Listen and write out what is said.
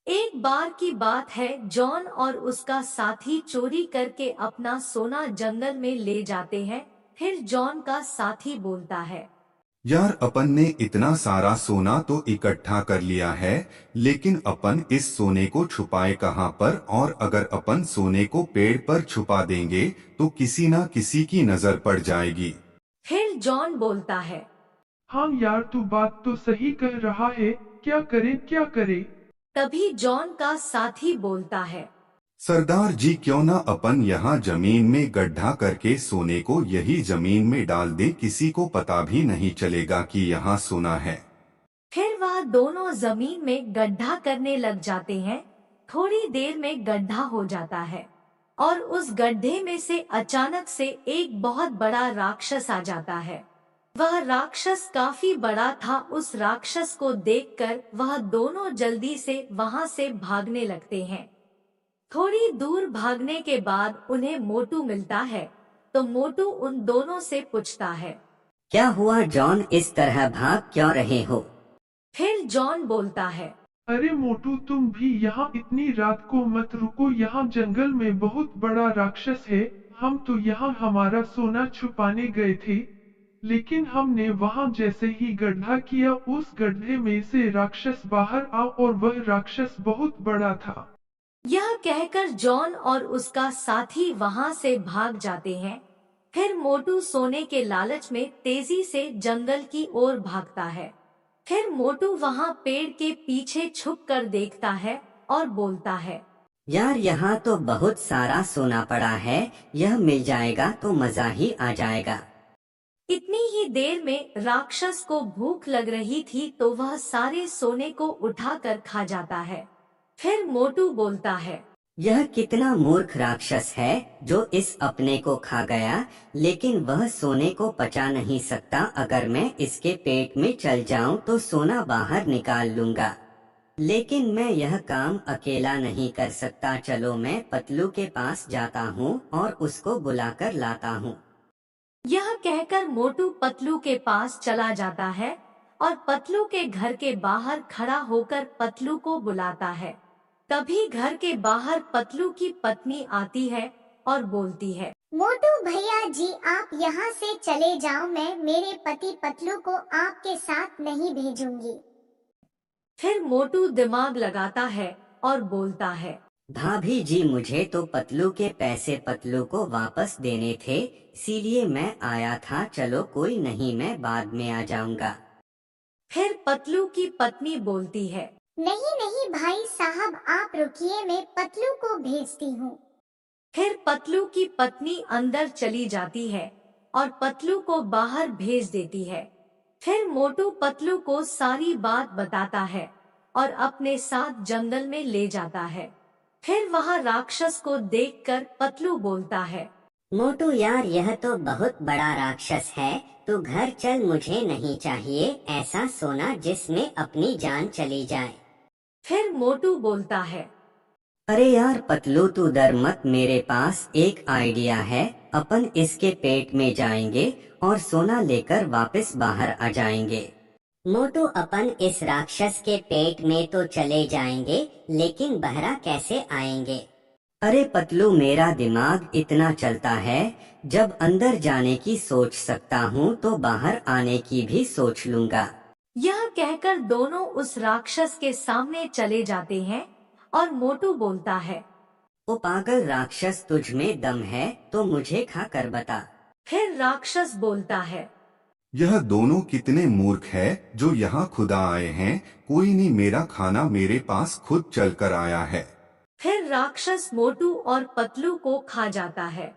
एक बार की बात है, जॉन और उसका साथी चोरी करके अपना सोना जंगल में ले जाते हैं। फिर जॉन का साथी बोलता है, यार अपन ने इतना सारा सोना तो इकट्ठा कर लिया है, लेकिन अपन इस सोने को छुपाए कहाँ पर? और अगर अपन सोने को पेड़ पर छुपा देंगे तो किसी ना किसी की नजर पड़ जाएगी। फिर जॉन बोलता है। हाँ यार, तू बात तो सही कह रहा है। क्या करे क्या करे। तभी जॉन का साथी बोलता है, सरदार जी, क्यों ना अपन यहाँ जमीन में गड्ढा करके सोने को यही जमीन में डाल दे, किसी को पता भी नहीं चलेगा कि यहाँ सोना है। फिर वह दोनों जमीन में गड्ढा करने लग जाते हैं। थोड़ी देर में गड्ढा हो जाता है और उस गड्ढे में से अचानक से एक बहुत बड़ा राक्षस आ जाता है। वह राक्षस काफी बड़ा था। उस राक्षस को देखकर वह दोनों जल्दी से वहां से भागने लगते हैं। थोड़ी दूर भागने के बाद उन्हें मोटू मिलता है, तो मोटू उन दोनों से पूछता है, क्या हुआ जॉन, इस तरह भाग क्यों रहे हो? फिर जॉन बोलता है, अरे मोटू, तुम भी यहाँ इतनी रात को मत रुको। यहाँ जंगल में बहुत बड़ा राक्षस है। हम तो यहाँ हमारा सोना छुपाने गए थे, लेकिन हमने वहाँ जैसे ही गड्ढा किया, उस गड्ढे में से राक्षस बाहर आ और वह राक्षस बहुत बड़ा था। यह कहकर जॉन और उसका साथी वहां से भाग जाते हैं। फिर मोटू सोने के लालच में तेजी से जंगल की ओर भागता है। फिर मोटू वहां पेड़ के पीछे छुपकर देखता है और बोलता है, यार यहाँ तो बहुत सारा सोना पड़ा है, यह मिल जाएगा तो मजा ही आ जाएगा। इतनी ही देर में राक्षस को भूख लग रही थी, तो वह सारे सोने को उठाकर खा जाता है। फिर मोटू बोलता है, यह कितना मूर्ख राक्षस है जो इस अपने को खा गया, लेकिन वह सोने को पचा नहीं सकता। अगर मैं इसके पेट में चल जाऊं तो सोना बाहर निकाल लूंगा, लेकिन मैं यह काम अकेला नहीं कर सकता। चलो मैं पतलू के पास जाता हूँ और उसको बुलाकर लाता हूँ। यह कहकर मोटू पतलू के पास चला जाता है और पतलू के घर के बाहर खड़ा होकर पतलू को बुलाता है। तभी घर के बाहर पतलू की पत्नी आती है और बोलती है, मोटू भैया जी, आप यहाँ से चले जाओ। मैं मेरे पति पतलू को आपके साथ नहीं भेजूंगी। फिर मोटू दिमाग लगाता है और बोलता है, भाभी जी, मुझे तो पतलू के पैसे पतलू को वापस देने थे, इसीलिए मैं आया था। चलो कोई नहीं, मैं बाद में आ जाऊंगा। फिर पतलू की पत्नी बोलती है, नहीं नहीं भाई साहब, आप रुकिए, मैं पतलू को भेजती हूँ। फिर पतलू की पत्नी अंदर चली जाती है और पतलू को बाहर भेज देती है। फिर मोटू पतलू को सारी बात बताता है और अपने साथ जंगल में ले जाता है। फिर वहाँ राक्षस को देखकर पतलू बोलता है, मोटू यार, यह तो बहुत बड़ा राक्षस है। तू घर चल, मुझे नहीं चाहिए ऐसा सोना जिसमें अपनी जान चली जाए। फिर मोटू बोलता है, अरे यार पतलू, तू डर मत, मेरे पास एक आइडिया है। अपन इसके पेट में जाएंगे और सोना लेकर वापस बाहर आ जाएंगे। मोटू, अपन इस राक्षस के पेट में तो चले जाएंगे, लेकिन बहरा कैसे आएंगे? अरे पतलू, मेरा दिमाग इतना चलता है, जब अंदर जाने की सोच सकता हूँ तो बाहर आने की भी सोच लूंगा। यह कहकर दोनों उस राक्षस के सामने चले जाते हैं और मोटू बोलता है, ओ पागल राक्षस, तुझ में दम है तो मुझे खा कर बता। फिर राक्षस बोलता है, यह दोनों कितने मूर्ख है जो यहाँ खुदा आए हैं। कोई नहीं, मेरा खाना मेरे पास खुद चल कर आया है। फिर राक्षस मोटू और पतलू को खा जाता है।